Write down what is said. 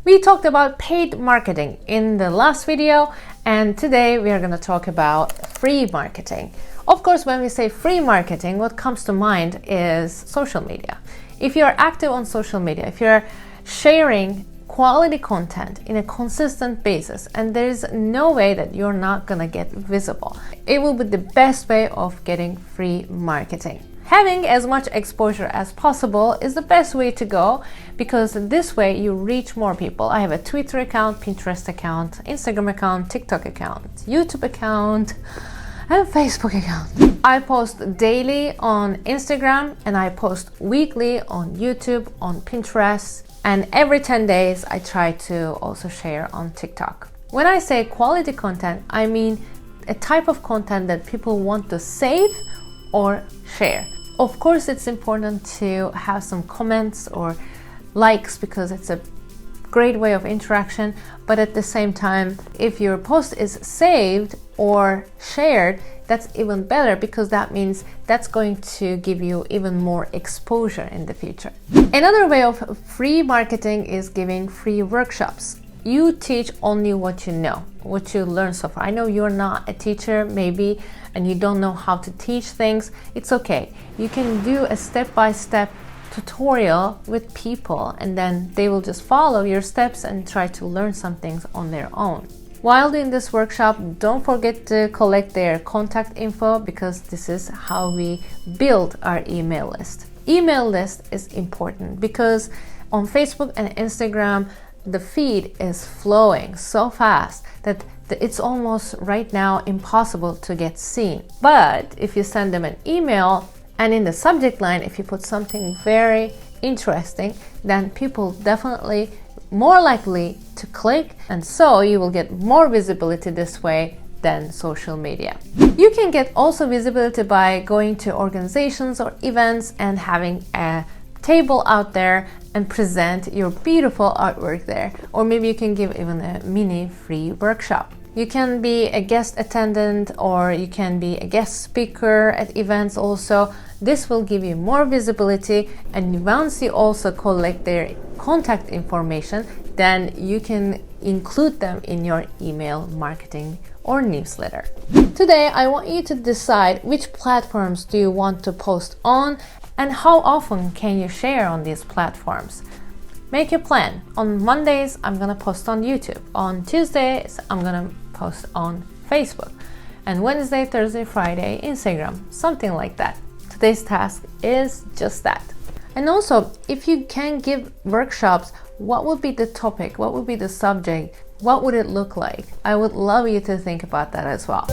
We talked about paid marketing in the last video, and today we are going to talk about free marketing. Of course, when we say free marketing, what comes to mind is social media. If you're active on social media, if you're sharing quality content in a consistent basis, and there is no way that you're not going to get visible, it will be the best way of getting free marketing. Having as much exposure as possible is the best way to go, because this way you reach more people. I have a Twitter account, Pinterest account, Instagram account, TikTok account, YouTube account, and Facebook account. I post daily on Instagram and I post weekly on YouTube, on Pinterest, and every 10 days I try to also share on TikTok. When I say quality content, I mean a type of content that people want to save or share. Of course, it's important to have some comments or likes because it's a great way of interaction, but at the same time, if your post is saved or shared, that's even better, because that means that's going to give you even more exposure in the future. Another way of free marketing is giving free workshops. You teach only what you know, what you learn so far. I know you're not a teacher maybe, and you don't know how to teach things. It's okay. You can do a step-by-step tutorial with people, and then they will just follow your steps and try to learn some things on their own. While doing this workshop, don't forget to collect their contact info, because this is how we build our email list. Email list is important because on Facebook and Instagram, the feed is flowing so fast that it's almost right now impossible to get seen. But if you send them an email, and in the subject line, if you put something very interesting, then people definitely more likely to click, and so you will get more visibility this way than social media. You can get also visibility by going to organizations or events and having a table out there and present your beautiful artwork there, or maybe you can give even a mini free workshop. You can be a guest attendant, or you can be a guest speaker at events also. This will give you more visibility, and once you also collect their contact information, then you can include them in your email marketing or newsletter. Today, I want you to decide which platforms do you want to post on, and how often can you share on these platforms. Make a plan. On Mondays, I'm gonna post on YouTube. On Tuesdays, I'm gonna post on Facebook. And Wednesday, Thursday, Friday, Instagram, something like that. Today's task is just that. And also, if you can give workshops, what would be the topic? What would be the subject? What would it look like? I would love you to think about that as well.